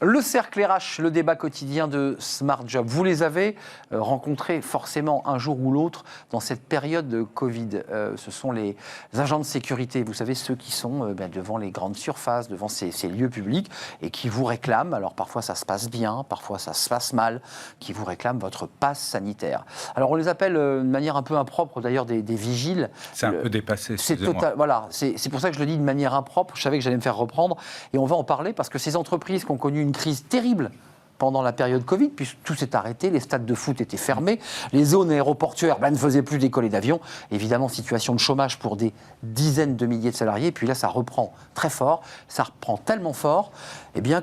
Le cercle RH, le débat quotidien de Smart Job. Vous les avez rencontrés forcément un jour ou l'autre dans cette période de Covid. Ce sont les agents de sécurité, vous savez, ceux qui sont devant les grandes surfaces, devant ces lieux publics et qui vous réclament, alors parfois ça se passe bien, parfois ça se passe mal, qui vous réclament votre passe sanitaire. Alors on les appelle de manière un peu impropre d'ailleurs des vigiles. C'est un peu dépassé, Voilà, c'est pour ça que je le dis de manière impropre, je savais que j'allais me faire reprendre et on va en parler parce que ces entreprises qui ont connu une crise terrible pendant la période Covid, puisque tout s'est arrêté, les stades de foot étaient fermés, les zones aéroportuaires ne faisaient plus décoller d'avions, évidemment situation de chômage pour des dizaines de milliers de salariés, et puis là ça reprend très fort, ça reprend tellement fort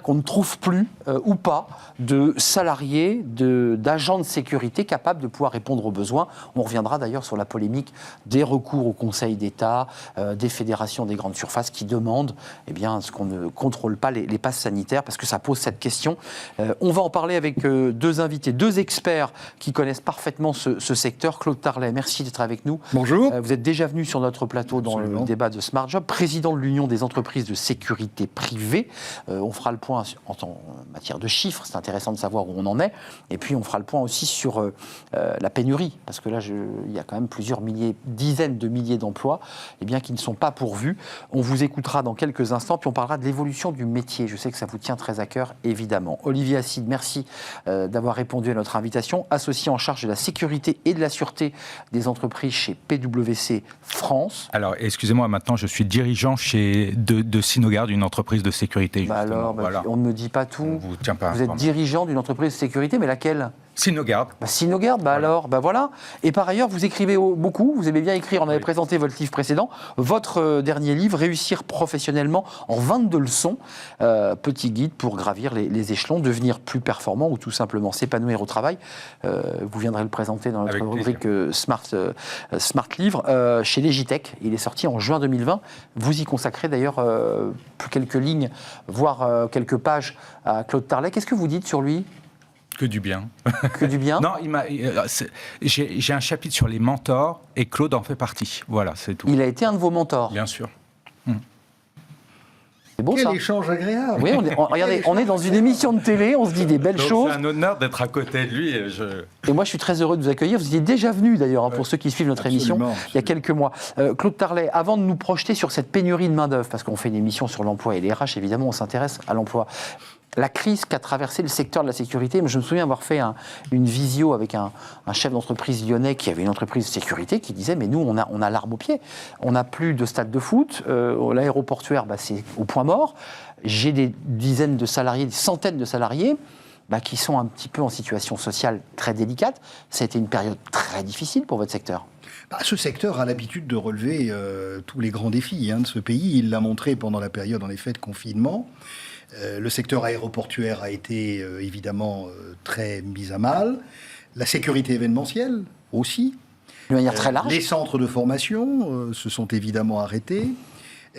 qu'on ne trouve plus ou pas de salariés, d'agents de sécurité capables de pouvoir répondre aux besoins. On reviendra d'ailleurs sur la polémique des recours au Conseil d'État, des fédérations des grandes surfaces qui demandent ce qu'on ne contrôle pas les passes sanitaires, parce que ça pose cette question. On va en parler avec deux invités, deux experts qui connaissent parfaitement ce secteur. Claude Tarlet, merci d'être avec nous. Bonjour. Vous êtes déjà venu sur notre plateau dans le débat de Smart Job, président de l'Union des entreprises de sécurité privée. On fera le point en matière de chiffres, c'est intéressant de savoir où on en est. Et puis on fera le point aussi sur la pénurie, parce que là, il y a quand même plusieurs milliers, dizaines de milliers d'emplois qui ne sont pas pourvus. On vous écoutera dans quelques instants, puis on parlera de l'évolution du métier. Je sais que ça vous tient très à cœur, évidemment. Olivier Assid, merci d'avoir répondu à notre invitation. Associé en charge de la sécurité et de la sûreté des entreprises chez PwC France. Alors, excusez-moi, maintenant, je suis dirigeant de Sinogard, une entreprise de sécurité. Voilà. On ne me dit pas tout. Vous êtes dirigeant d'une entreprise de sécurité, mais laquelle ? Sinogard. Sinogard, voilà. Et par ailleurs, vous écrivez beaucoup, vous aimez bien écrire, on avait présenté votre livre précédent, votre dernier livre, Réussir professionnellement en 22 leçons, petit guide pour gravir les échelons, devenir plus performant ou tout simplement s'épanouir au travail. Vous viendrez le présenter dans notre rubrique Smart Livre, chez Legitech. Il est sorti en juin 2020. Vous y consacrez d'ailleurs quelques lignes, voire quelques pages à Claude Tarlet. Qu'est-ce que vous dites sur lui ? Que du bien. Que du bien. Non, j'ai un chapitre sur les mentors et Claude en fait partie. Voilà, c'est tout. Il a été un de vos mentors. Bien sûr. C'est beau. Quel échange agréable. Oui, regardez, on est dans une émission de télé, on se dit des belles choses. C'est un honneur d'être à côté de lui. Et moi, je suis très heureux de vous accueillir. Vous étiez déjà venu, d'ailleurs, pour ceux qui suivent notre émission, il y a quelques mois. Claude Tarlet, avant de nous projeter sur cette pénurie de main-d'œuvre, parce qu'on fait une émission sur l'emploi et les RH, évidemment, on s'intéresse à l'emploi. La crise qu'a traversé le secteur de la sécurité, je me souviens avoir fait une visio avec un chef d'entreprise lyonnais qui avait une entreprise de sécurité qui disait « mais nous, on a l'arme au pied. On n'a plus de stade de foot. L'aéroportuaire, c'est au point mort. J'ai des dizaines de salariés, des centaines de salariés qui sont un petit peu en situation sociale très délicate. Ça a été une période très difficile pour votre secteur. Ce secteur a l'habitude de relever tous les grands défis de ce pays. Il l'a montré pendant la période, en effet, de confinement. Le secteur aéroportuaire a été évidemment très mis à mal. La sécurité événementielle aussi. De manière très large. Les centres de formation se sont évidemment arrêtés.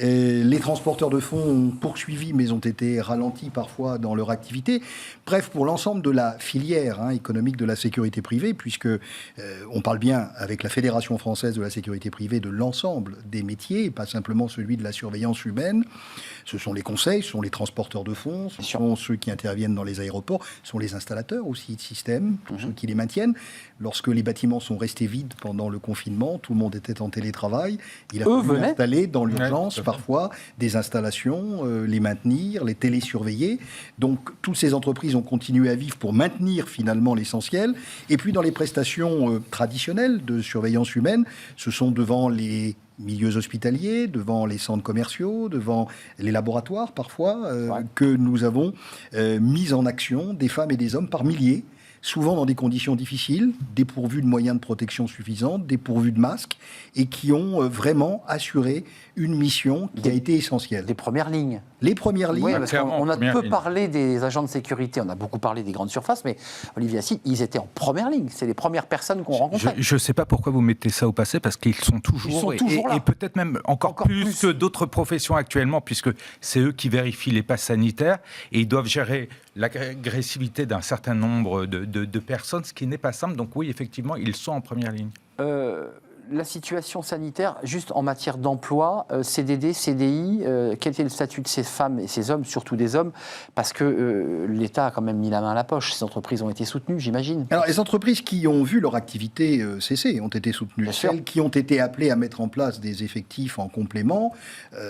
Les transporteurs de fonds ont poursuivi, mais ont été ralentis parfois dans leur activité. Bref, pour l'ensemble de la filière économique de la sécurité privée, puisque on parle bien avec la Fédération française de la sécurité privée de l'ensemble des métiers, et pas simplement celui de la surveillance humaine. Ce sont les conseils, ce sont les transporteurs de fonds, ce sont ceux qui interviennent dans les aéroports, ce sont les installateurs aussi de systèmes, tous ceux qui les maintiennent. Lorsque les bâtiments sont restés vides pendant le confinement, tout le monde était en télétravail. Il a fallu installer dans l'urgence parfois des installations, les maintenir, les télésurveiller. Donc toutes ces entreprises ont continué à vivre pour maintenir finalement l'essentiel. Et puis dans les prestations traditionnelles de surveillance humaine, ce sont devant les milieux hospitaliers, devant les centres commerciaux, devant les laboratoires parfois, que nous avons mis en action des femmes et des hommes par milliers, souvent dans des conditions difficiles, dépourvus de moyens de protection suffisants, dépourvus de masques, et qui ont vraiment assuré une mission qui a été essentielle. Des premières lignes. Les premières lignes. Oui, parce qu'on a peu parlé des agents de sécurité, on a beaucoup parlé des grandes surfaces, mais Olivier Assid, ils étaient en première ligne. C'est les premières personnes qu'on rencontrait. Je ne sais pas pourquoi vous mettez ça au passé, parce qu'ils sont toujours, là. Et peut-être même encore plus que d'autres professions actuellement, puisque c'est eux qui vérifient les passes sanitaires, et ils doivent gérer l'agressivité d'un certain nombre de personnes, ce qui n'est pas simple. Donc oui, effectivement, ils sont en première ligne. La situation sanitaire, juste en matière d'emploi, CDD, CDI, quel était le statut de ces femmes et ces hommes, surtout des hommes, parce que l'État a quand même mis la main à la poche. Ces entreprises ont été soutenues, j'imagine. Alors, les entreprises qui ont vu leur activité cesser ont été soutenues. Bien sûr. Celles qui ont été appelées à mettre en place des effectifs en complément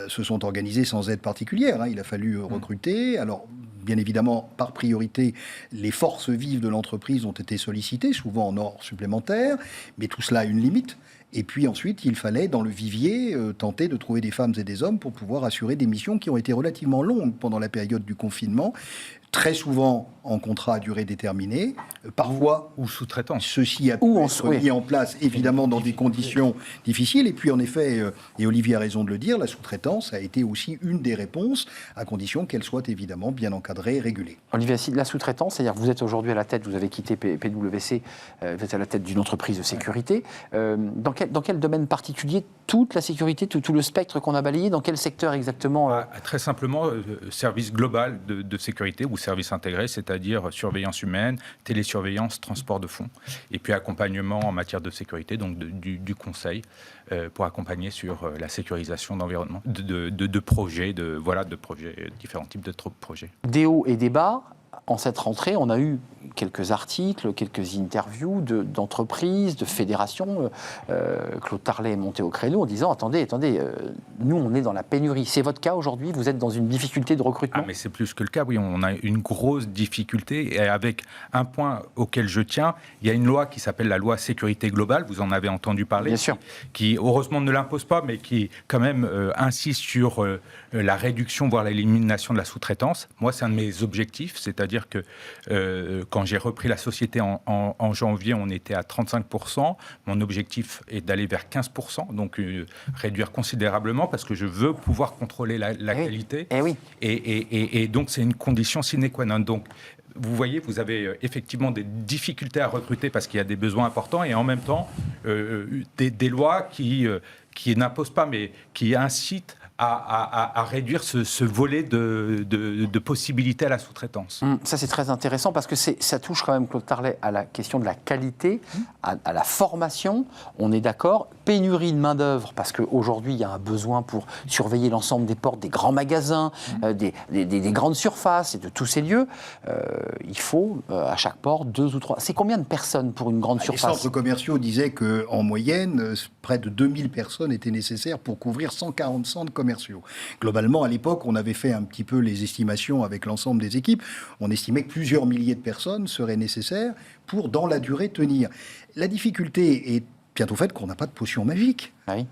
se sont organisées sans aide particulière. Il a fallu recruter. Alors, bien évidemment, par priorité, les forces vives de l'entreprise ont été sollicitées, souvent en heures supplémentaires, mais tout cela a une limite. Et puis ensuite, il fallait, dans le vivier, tenter de trouver des femmes et des hommes pour pouvoir assurer des missions qui ont été relativement longues pendant la période du confinement, très souvent en contrat à durée déterminée, parfois ou sous-traitance. Ceci a pu être mis en place, évidemment, dans des conditions difficiles. Et puis, en effet, et Olivier a raison de le dire, la sous-traitance a été aussi une des réponses, à condition qu'elle soit évidemment bien encadrée et régulée. Olivier Assine, la sous-traitance, c'est-à-dire que vous êtes aujourd'hui à la tête, vous avez quitté PwC, vous êtes à la tête d'une entreprise de sécurité. Dans quel domaine particulier, toute la sécurité, tout le spectre qu'on a balayé, dans quel secteur exactement Très simplement, service global de sécurité ou service intégré, c'est-à-dire surveillance humaine, télésurveillance, transport de fonds, et puis accompagnement en matière de sécurité, donc du conseil pour accompagner sur la sécurisation d'environnement, de projets, différents types de projets. Des hauts et des bas. En cette rentrée, on a eu quelques articles, quelques interviews d'entreprises, de fédérations. Claude Tarlet est monté au créneau en disant « Attendez, nous, on est dans la pénurie. » C'est votre cas aujourd'hui? Vous êtes dans une difficulté de recrutement? Mais c'est plus que le cas, oui. On a une grosse difficulté. Et avec un point auquel je tiens, il y a une loi qui s'appelle la loi sécurité globale. Vous en avez entendu parler. Bien sûr. Qui, heureusement, ne l'impose pas, mais qui, quand même, insiste sur la réduction, voire l'élimination de la sous-traitance. Moi, c'est un de mes objectifs. C'est-à-dire que quand j'ai repris la société en janvier, on était à 35%. Mon objectif est d'aller vers 15%, donc réduire considérablement parce que je veux pouvoir contrôler la qualité. Et donc, c'est une condition sine qua non. Donc, vous voyez, vous avez effectivement des difficultés à recruter parce qu'il y a des besoins importants et en même temps, des lois qui n'imposent pas, mais qui incitent à réduire ce volet de possibilités à la sous-traitance. Ça, c'est très intéressant parce que ça touche quand même, Claude Tarlet, à la question de la qualité, à la formation. On est d'accord, pénurie de main-d'œuvre parce qu'aujourd'hui, il y a un besoin pour surveiller l'ensemble des portes des grands magasins, des grandes surfaces et de tous ces lieux. Il faut, à chaque porte, 2 ou 3. C'est combien de personnes pour une grande surface? Les centres commerciaux disaient qu'en moyenne, près de 2000 personnes étaient nécessaires pour couvrir 140 centres commerciaux. Globalement, à l'époque, on avait fait un petit peu les estimations avec l'ensemble des équipes. On estimait que plusieurs milliers de personnes seraient nécessaires pour, dans la durée, tenir. La difficulté est bientôt faite qu'on n'a pas de potion magique. Oui.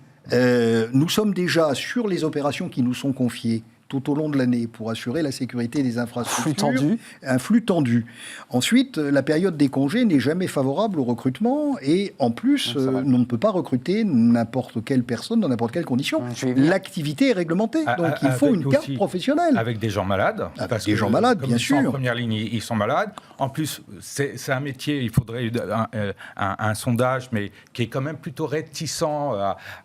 Nous sommes déjà sur les opérations qui nous sont confiées tout au long de l'année pour assurer la sécurité des infrastructures. Un flux tendu. Ensuite, la période des congés n'est jamais favorable au recrutement et en plus, on ne peut pas recruter n'importe quelle personne dans n'importe quelle condition. L'activité est réglementée, donc il faut une carte professionnelle. Avec des gens malades. Avec des gens malades, bien sûr. En première ligne, ils sont malades. En plus, c'est un métier, il faudrait un sondage, mais qui est quand même plutôt réticent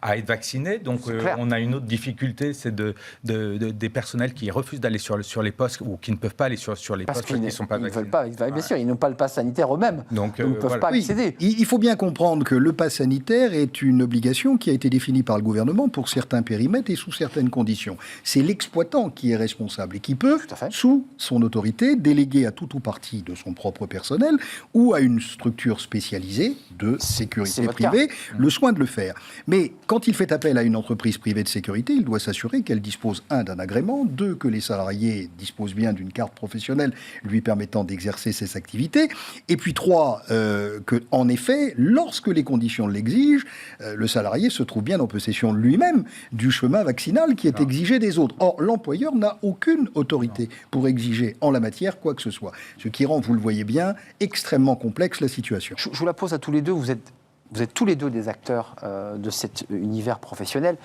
à être vacciné. Donc on a une autre difficulté, c'est des personnels qui refusent d'aller sur les postes ou qui ne peuvent pas aller sur les postes parce qu'ils ne sont pas vaccinés. Veulent pas, bien sûr, ils n'ont pas le pass sanitaire eux-mêmes, donc ils ne peuvent pas accéder. Il faut bien comprendre que le pass sanitaire est une obligation qui a été définie par le gouvernement pour certains périmètres et sous certaines conditions. C'est l'exploitant qui est responsable et qui peut, sous son autorité, déléguer à tout ou partie de son propre personnel ou à une structure spécialisée de sécurité privée le soin de le faire. Mais quand il fait appel à une entreprise privée de sécurité, il doit s'assurer qu'elle dispose, d'un agrément, 2, que les salariés disposent bien d'une carte professionnelle lui permettant d'exercer ses activités, et puis 3, que, en effet, lorsque les conditions l'exigent, le salarié se trouve bien en possession lui-même du chemin vaccinal qui est exigé des autres. Or, l'employeur n'a aucune autorité pour exiger en la matière quoi que ce soit. Ce qui rend, vous le voyez bien, extrêmement complexe la situation. Je vous la pose à tous les deux. Vous êtes tous les deux des acteurs de cet univers professionnel.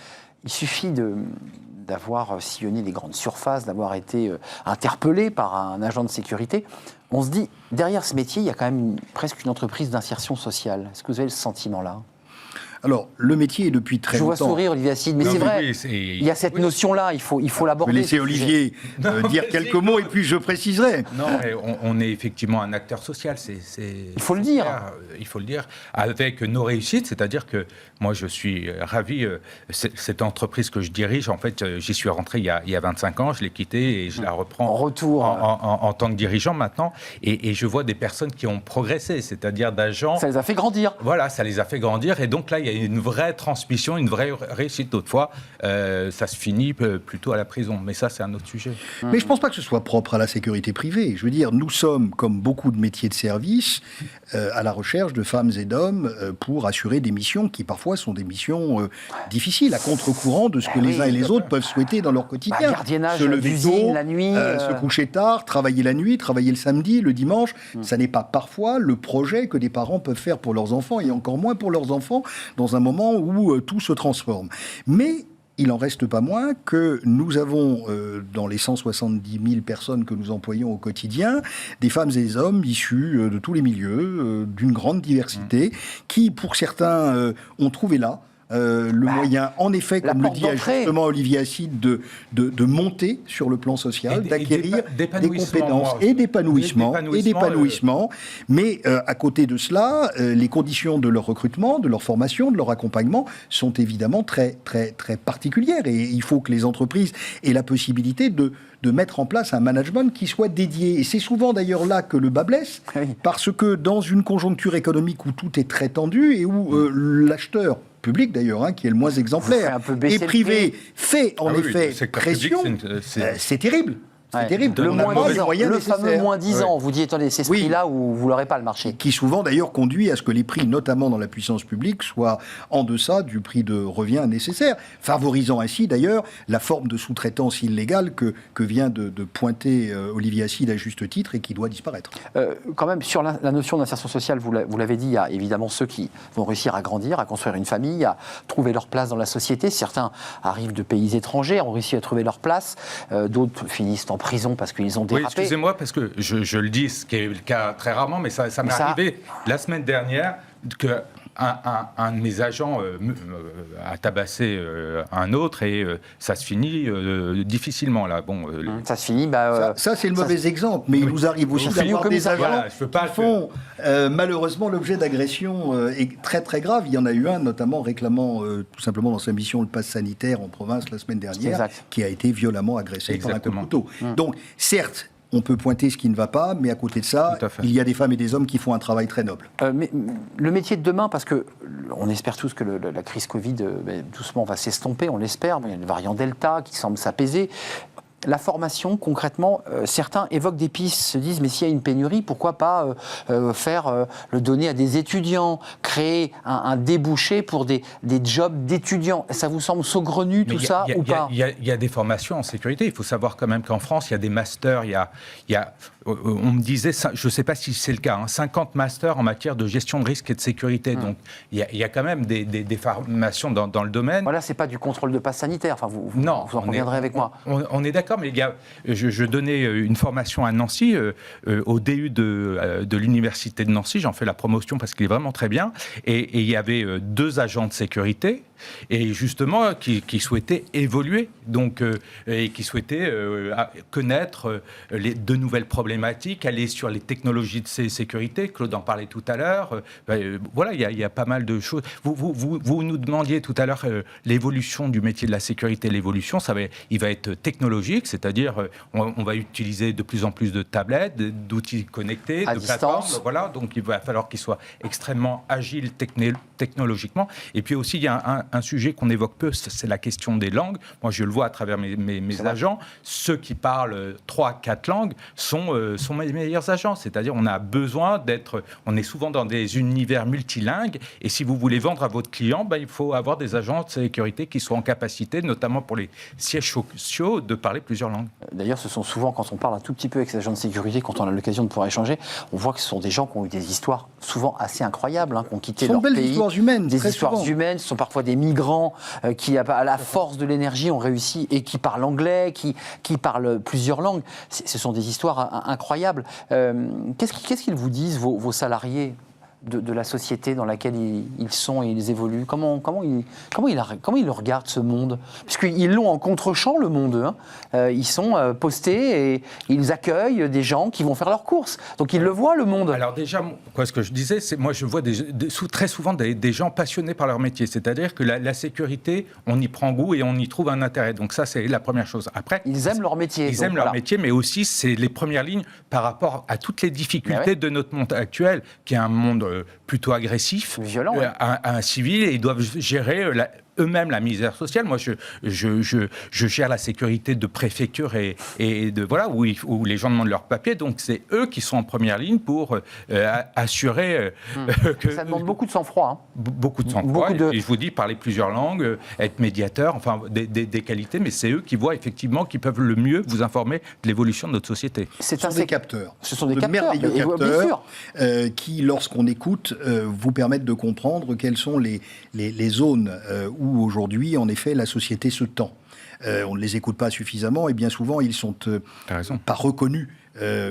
Il suffit d'avoir sillonné des grandes surfaces, d'avoir été interpellé par un agent de sécurité. On se dit, derrière ce métier, il y a quand même presque une entreprise d'insertion sociale. Est-ce que vous avez le sentiment là ? Alors, le métier est depuis très Je vois longtemps... sourire Olivier Assine, mais Non, c'est mais vrai, oui, il y a cette notion-là, il faut l'aborder. Je vais laisser ce sujet. Olivier dire quelques mots et puis je préciserai. Non, mais on est effectivement un acteur social. Il faut le dire. Il faut le dire. Avec nos réussites, c'est-à-dire que moi, je suis ravi. Cette entreprise que je dirige, en fait, j'y suis rentré il y a 25 ans, je l'ai quittée et je la reprends En retour. en tant que dirigeant maintenant. Et je vois des personnes qui ont progressé, c'est-à-dire d'agents. Ça les a fait grandir. Voilà, ça les a fait grandir. Et donc là, il y a une vraie transmission, une vraie réussite. D'autrefois, ça se finit plutôt à la prison. Mais ça, c'est un autre sujet. Mais je ne pense pas que ce soit propre à la sécurité privée. Je veux dire, nous sommes, comme beaucoup de métiers de service, à la recherche de femmes et d'hommes pour assurer des missions qui parfois sont des missions difficiles, à contre-courant de ce que les uns et les autres peuvent souhaiter dans leur quotidien. Gardiennage Se lever d'usine tôt, la nuit. se coucher tard, travailler la nuit, travailler le samedi, le dimanche. Ça n'est pas parfois le projet que des parents peuvent faire pour leurs enfants, et encore moins pour leurs enfants, dans un moment où tout se transforme. Mais il n'en reste pas moins que nous avons, dans les 170 000 personnes que nous employons au quotidien, des femmes et des hommes issus de tous les milieux, d'une grande diversité, qui, pour certains, ont trouvé là le moyen, en effet, comme le dit justement Olivier Assine, de monter sur le plan social, d'acquérir des compétences et d'épanouissement. Mais à côté de cela, les conditions de leur recrutement, de leur formation, de leur accompagnement sont évidemment très, très, très particulières. Et il faut que les entreprises aient la possibilité de mettre en place un management qui soit dédié. Et c'est souvent d'ailleurs là que le bas blesse, parce que dans une conjoncture économique où tout est très tendu et où l'acheteur public d'ailleurs, qui est le moins exemplaire, et privé, fait en effet pression, c'est terrible. C'est terrible. Le fameux moins 10 ans, vous dites, attendez, c'est ce prix-là où vous n'aurez pas le marché. Qui souvent d'ailleurs conduit à ce que les prix, notamment dans la puissance publique, soient en deçà du prix de revient nécessaire, favorisant ainsi d'ailleurs la forme de sous-traitance illégale que vient de pointer Olivier Assine à juste titre et qui doit disparaître. Quand même, sur la notion d'insertion sociale, vous l'avez dit, il y a évidemment ceux qui vont réussir à grandir, à construire une famille, à trouver leur place dans la société. Certains arrivent de pays étrangers, ont réussi à trouver leur place. D'autres finissent en prison parce qu'ils ont dérapé. Oui, excusez-moi, parce que je le dis, ce qui est le cas très rarement, mais ça m'est arrivé la semaine dernière que un de mes agents a tabassé un autre et ça se finit difficilement là. Bon, ça se finit. Ça c'est le mauvais exemple, mais il nous arrive aussi d'avoir des agents qui font malheureusement l'objet d'agressions très très graves. Il y en a eu un notamment réclamant tout simplement dans sa mission le pass sanitaire en province la semaine dernière, qui a été violemment agressé par un coup de couteau. Donc certes, on peut pointer ce qui ne va pas, mais à côté de ça, il y a des femmes et des hommes qui font un travail très noble. Mais le métier de demain, parce que on espère tous que la crise Covid doucement va s'estomper, on l'espère, mais il y a le variant Delta qui semble s'apaiser. La formation, concrètement, certains évoquent des pistes, se disent mais s'il y a une pénurie, pourquoi pas le donner à des étudiants, créer un débouché pour des jobs d'étudiants. Ça vous semble saugrenu tout ça ou pas ? Il y a des formations en sécurité. Il faut savoir quand même qu'en France, il y a des masters. On me disait, je ne sais pas si c'est le cas, 50 masters en matière de gestion de risque et de sécurité. Donc il y a quand même des formations dans le domaine. Voilà, c'est pas du contrôle de passe sanitaire. Enfin, vous en conviendrez avec moi. On est d'accord, mais je donnais une formation à Nancy, au DU de l'université de Nancy. J'en fais la promotion parce qu'il est vraiment très bien. Et il y avait 2 agents de sécurité. Et justement, qui souhaitaient évoluer, donc, et qui souhaitaient connaître de nouvelles problématiques, aller sur les technologies de sécurité. Claude en parlait tout à l'heure. Voilà, il y a pas mal de choses. Vous nous demandiez tout à l'heure l'évolution du métier de la sécurité. L'évolution, il va être technologique, c'est-à-dire on va utiliser de plus en plus de tablettes, d'outils connectés, de plateformes. Voilà, donc il va falloir qu'ils soient extrêmement agiles technologiquement. Et puis aussi, il y a un sujet qu'on évoque peu, c'est la question des langues. Moi, je le vois à travers mes agents. Ceux qui parlent 3-4 langues sont mes meilleurs agents. C'est-à-dire, on a besoin on est souvent dans des univers multilingues. Et si vous voulez vendre à votre client, il faut avoir des agents de sécurité qui soient en capacité, notamment pour les sièges sociaux, de parler plusieurs langues. D'ailleurs, ce sont souvent, quand on parle un tout petit peu avec ces agents de sécurité, quand on a l'occasion de pouvoir échanger, on voit que ce sont des gens qui ont eu des histoires souvent assez incroyables, qui ont quitté leur pays. Des histoires humaines. Des histoires humaines, ce sont parfois des migrants qui, à la force de l'énergie, ont réussi et qui parlent anglais, qui parlent plusieurs langues. Ce sont des histoires incroyables. Qu'est-ce qu'ils vous disent, vos salariés ? de la société dans laquelle ils sont et ils évoluent? Comment ils le regardent, ce monde? Puisqu'ils l'ont en contre-champ, le monde. Ils sont postés et ils accueillent des gens qui vont faire leurs courses. Donc ils le voient, le monde. Alors déjà, ce que je disais, c'est moi je vois très souvent des gens passionnés par leur métier. C'est-à-dire que la sécurité, on y prend goût et on y trouve un intérêt. Donc ça, c'est la première chose. Après, ils aiment leur métier. Ils aiment leur métier, mais aussi c'est les premières lignes par rapport à toutes les difficultés de notre monde actuel, qui est un monde plutôt agressif, violent, un civil, et ils doivent gérer eux-mêmes la misère sociale. Moi, je gère la sécurité de préfecture et de voilà où les gens demandent leurs papiers. Donc c'est eux qui sont en première ligne pour assurer que ça demande beaucoup de sang-froid. Beaucoup de sang-froid. Et je vous dis, parler plusieurs langues, être médiateur, enfin des qualités, mais c'est eux qui voient effectivement qui peuvent le mieux vous informer de l'évolution de notre société. Ce sont des capteurs. Ce sont des merveilleux capteurs qui, lorsqu'on écoute, vous permettent de comprendre quelles sont les zones où aujourd'hui, en effet, la société se tend. On ne les écoute pas suffisamment et bien souvent, ils sont pas reconnus.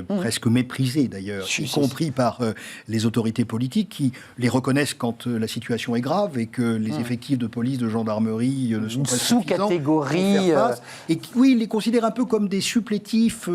Presque méprisés d'ailleurs, y compris par les autorités politiques qui les reconnaissent quand la situation est grave et que les effectifs de police, de gendarmerie ne sont pas suffisants. Sous-catégorie. Et qui, oui, les considèrent un peu comme des supplétifs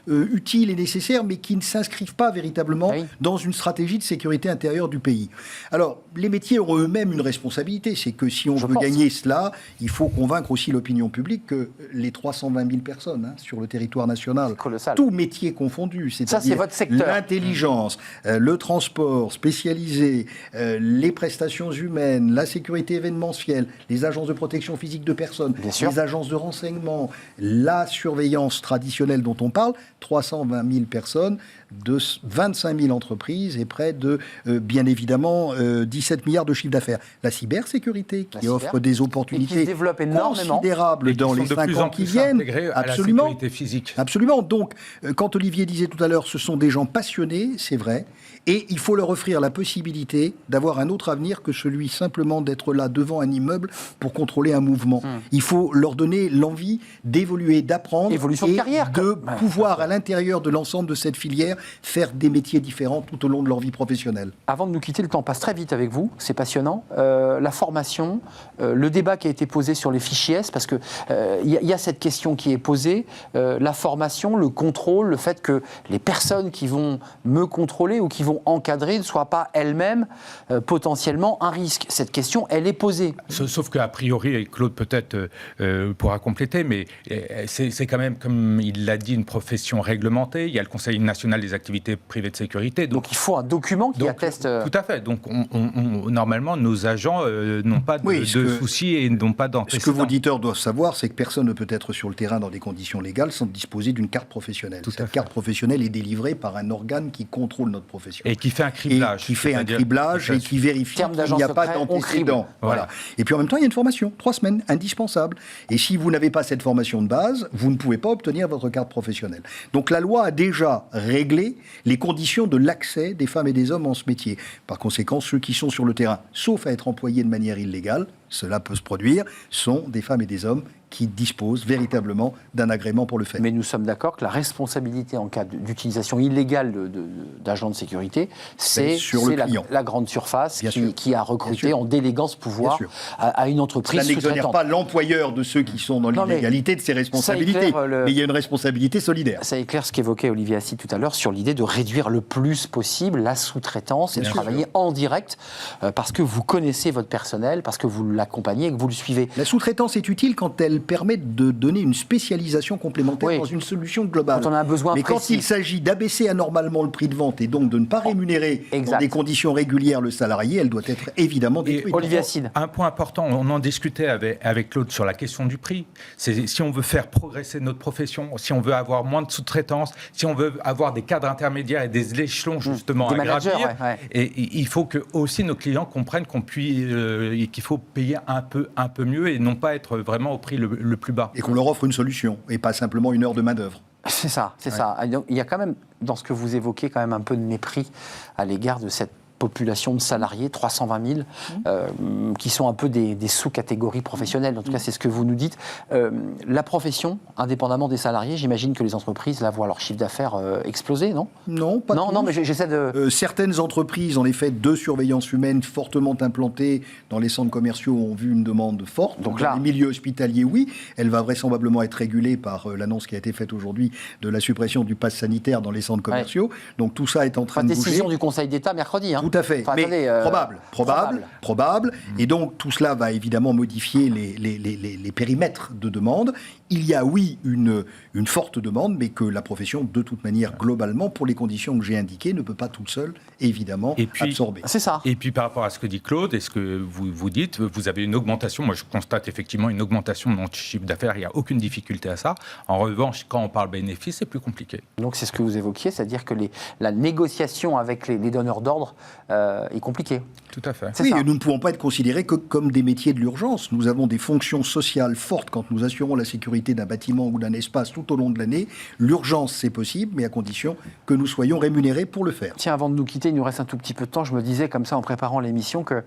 utiles et nécessaires, mais qui ne s'inscrivent pas véritablement dans une stratégie de sécurité intérieure du pays. Alors, les métiers ont eux-mêmes une responsabilité, c'est que si on veut gagner cela, il faut convaincre aussi l'opinion publique que les 320 000 personnes sur le territoire national, tout métier confondu, c'est-à-dire l'intelligence, le transport spécialisé, les prestations humaines, la sécurité événementielle, les agences de protection physique de personnes, les agences de renseignement, la surveillance traditionnelle dont on parle, 320 000 personnes, de 25 000 entreprises et près de, bien évidemment, 17 milliards de chiffre d'affaires. La cybersécurité qui offre des opportunités considérables dans les 5 ans qui viennent. Absolument. La sécurité physique. Absolument. Donc, quand Olivier disait tout à l'heure, ce sont des gens passionnés, c'est vrai, et il faut leur offrir la possibilité d'avoir un autre avenir que celui simplement d'être là devant un immeuble pour contrôler un mouvement. Il faut leur donner l'envie d'évoluer, d'apprendre de pouvoir, à l'intérieur de l'ensemble de cette filière, faire des métiers différents tout au long de leur vie professionnelle. Avant de nous quitter, le temps passe très vite avec vous, c'est passionnant. La formation, le débat qui a été posé sur les fichiers S, parce qu'il y a cette question qui est posée, la formation, le contrôle, le fait que les personnes qui vont me contrôler ou qui vont encadrer ne soient pas elles-mêmes potentiellement un risque. Cette question, elle est posée. Sauf qu'a priori, et Claude peut-être pourra compléter, mais c'est quand même, comme il l'a dit, une profession réglementée. Il y a le Conseil national des activités privées de sécurité. Donc il faut un document qui atteste... Tout à fait. Donc normalement, nos agents n'ont pas de soucis et n'ont pas d'antécédents. Ce que vos auditeurs doivent savoir, c'est que personne ne peut être sur le terrain dans des conditions légales sans disposer d'une carte professionnelle. Cette carte professionnelle est délivrée par un organe qui contrôle notre profession. Et qui fait un criblage. Et qui fait un criblage et qui vérifie qu'il n'y a pas d'antécédents. Voilà. Et puis en même temps, il y a une formation, 3 semaines, indispensable. Et si vous n'avez pas cette formation de base, vous ne pouvez pas obtenir votre carte professionnelle. Donc la loi a déjà réglé les conditions de l'accès des femmes et des hommes en ce métier. Par conséquent, ceux qui sont sur le terrain, sauf à être employés de manière illégale, cela peut se produire, sont des femmes et des hommes qui disposent véritablement d'un agrément pour le faire. Mais nous sommes d'accord que la responsabilité en cas d'utilisation illégale d'agents de sécurité, c'est la grande surface qui a recruté en déléguant ce pouvoir à une entreprise sous-traitante. Ça n'exonère pas l'employeur de ceux qui sont dans l'illégalité de ses responsabilités, mais il y a une responsabilité solidaire. Ça éclaire ce qu'évoquait Olivier Assy tout à l'heure sur l'idée de réduire le plus possible la sous-traitance et de travailler en direct parce que vous connaissez votre personnel, parce que vous l'accompagnez et que vous le suivez. La sous-traitance est utile quand elle permet de donner une spécialisation complémentaire dans une solution globale. Quand on a un besoin Mais quand il s'agit d'abaisser anormalement le prix de vente et donc de ne pas rémunérer dans des conditions régulières le salarié, elle doit être évidemment détruite. Olivier Assy. Un point important, on en discutait avec Claude sur la question du prix. C'est si on veut faire progresser notre profession, si on veut avoir moins de sous-traitance, si on veut avoir des cadres intermédiaires et des échelons justement à gravir, et il faut que aussi nos clients comprennent qu'il faut payer un peu mieux et non pas être vraiment au prix le plus bas. Et qu'on leur offre une solution, et pas simplement une heure de main-d'œuvre. C'est ça. Il y a quand même, dans ce que vous évoquez, quand même un peu de mépris à l'égard de cette population de salariés, 320 000, qui sont un peu des sous-catégories professionnelles. En tout cas, c'est ce que vous nous dites. La profession, indépendamment des salariés, j'imagine que les entreprises là, voient leur chiffre d'affaires exploser, non ? Non, pas tous. Non, mais j'essaie de... Certaines entreprises, en effet, de surveillance humaine fortement implantées dans les centres commerciaux ont vu une demande forte. Donc dans là, les milieux hospitaliers, oui. Elle va vraisemblablement être régulée par l'annonce qui a été faite aujourd'hui de la suppression du pass sanitaire dans les centres commerciaux. Donc tout ça est en train de bouger. Décision du Conseil d'État mercredi. Hein. Tout à fait. Enfin, mais attendez, probable. Et donc tout cela va évidemment modifier les périmètres de demande. Il y a, oui, une forte demande, mais que la profession, de toute manière, globalement, pour les conditions que j'ai indiquées, ne peut pas toute seule, évidemment, absorber. C'est ça. Et puis par rapport à ce que dit Claude, et ce que vous dites, vous avez une augmentation. Moi, je constate effectivement une augmentation de mon chiffre d'affaires. Il n'y a aucune difficulté à ça. En revanche, quand on parle bénéfice, c'est plus compliqué. Donc c'est ce que vous évoquiez, c'est-à-dire que la négociation avec les donneurs d'ordre est compliquée. Tout à fait. Oui, et nous ne pouvons pas être considérés que comme des métiers de l'urgence. Nous avons des fonctions sociales fortes quand nous assurons la sécurité d'un bâtiment ou d'un espace tout au long de l'année. L'urgence, c'est possible, mais à condition que nous soyons rémunérés pour le faire. Tiens, avant de nous quitter, il nous reste un tout petit peu de temps. Je me disais comme ça en préparant l'émission que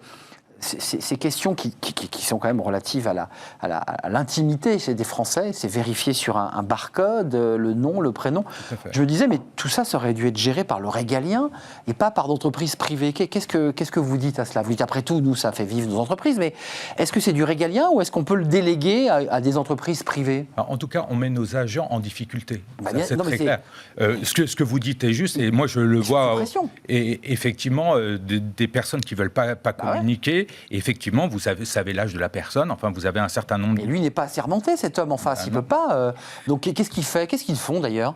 ces questions qui sont quand même relatives à l'intimité des Français, c'est vérifié sur un barcode, le nom, le prénom. Je me disais, mais tout ça, ça aurait dû être géré par le régalien et pas par d'entreprises privées. Qu'est-ce que vous dites à cela ? Vous dites, après tout, nous, ça fait vivre nos entreprises, mais est-ce que c'est du régalien ou est-ce qu'on peut le déléguer à des entreprises privées ? Alors, en tout cas, on met nos agents en difficulté. C'est non, très clair. Ce que vous dites est juste, et moi, je le vois. Et effectivement, des personnes qui ne veulent pas communiquer. Et effectivement, vous savez l'âge de la personne, enfin, vous avez un certain nombre... Mais lui n'est pas assermenté, cet homme, en face, il ne peut pas... Donc, qu'est-ce qu'il fait ? Qu'est-ce qu'ils font, d'ailleurs ?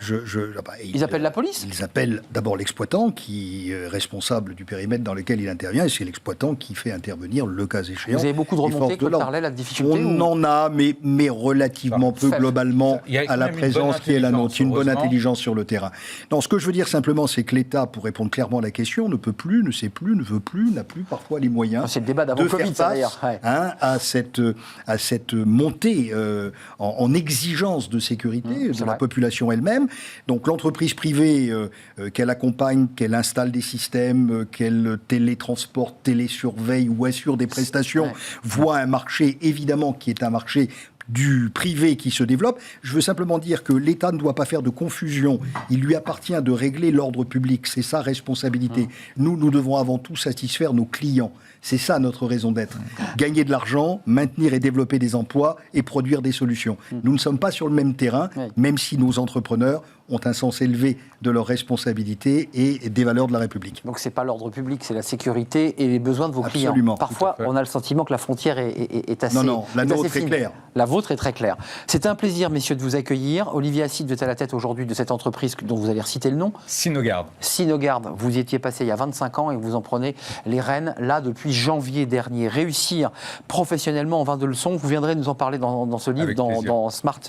Ils appellent la police ? Ils appellent d'abord l'exploitant, qui est responsable du périmètre dans lequel il intervient, et c'est l'exploitant qui fait intervenir, le cas échéant. Vous avez beaucoup de remontées, Claude Tarlet, la difficulté ? On en a, mais relativement peu, globalement, à la présence qui est la nôtre. Une bonne intelligence sur le terrain. Non, ce que je veux dire simplement, c'est que l'État, pour répondre clairement à la question, ne peut plus, ne sait plus, ne veut plus, n'a plus parfois les moyens... C'est le débat d'avant Covid, ça, d'ailleurs. À cette montée en exigence de sécurité de la population elle-même. Donc l'entreprise privée, qu'elle accompagne, qu'elle installe des systèmes, qu'elle télétransporte, télésurveille ou assure des prestations, voit un marché, évidemment, qui est un marché du privé qui se développe. Je veux simplement dire que l'État ne doit pas faire de confusion. Il lui appartient de régler l'ordre public. C'est sa responsabilité. Nous devons avant tout satisfaire nos clients. C'est ça notre raison d'être. Gagner de l'argent, maintenir et développer des emplois et produire des solutions. Nous ne sommes pas sur le même terrain, même si nos entrepreneurs ont un sens élevé de leurs responsabilités et des valeurs de la République. Donc c'est pas l'ordre public, c'est la sécurité et les besoins de vos clients. Parfois, on a le sentiment que la frontière est assez... Non, la nôtre est claire. La vôtre est très claire. C'était un plaisir, messieurs, de vous accueillir. Olivier Assid, vous êtes à la tête aujourd'hui de cette entreprise dont vous allez reciter le nom. Sinogarde. Sinogarde, vous y étiez passé il y a 25 ans et vous en prenez les rênes, là, depuis janvier dernier. Réussir professionnellement en 22 leçons. Vous viendrez nous en parler dans ce livre, dans Smart,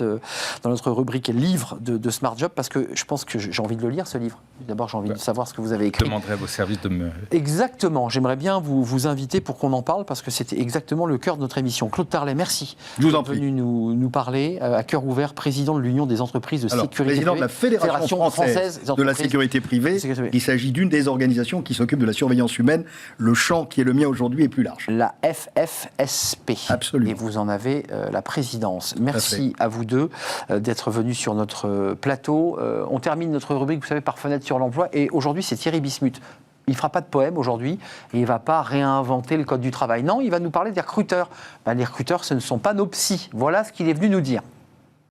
dans notre rubrique livre de Smart Job, parce que je pense que j'ai envie de le lire, ce livre. D'abord, j'ai envie de savoir ce que vous avez écrit. Je demanderai à vos services de me... Exactement. J'aimerais bien vous inviter pour qu'on en parle, parce que c'était exactement le cœur de notre émission. Claude Tarlet, merci. Je vous en prie. Venu nous parler, à cœur ouvert, président de l'Union des entreprises de sécurité président privée. de la Fédération française de la sécurité privée. Il s'agit d'une des organisations qui s'occupe de la surveillance humaine. Le champ qui est le mien aujourd'hui est plus large. La FFSP. Absolument. Et vous en avez la présidence. Merci à vous deux d'être venus sur notre plateau. On termine notre rubrique, vous savez, par fenêtre sur l'emploi. Et aujourd'hui, c'est Thierry Bismuth. Il ne fera pas de poème aujourd'hui et il ne va pas réinventer le code du travail. Non, il va nous parler des recruteurs. Les recruteurs, ce ne sont pas nos psys. Voilà ce qu'il est venu nous dire.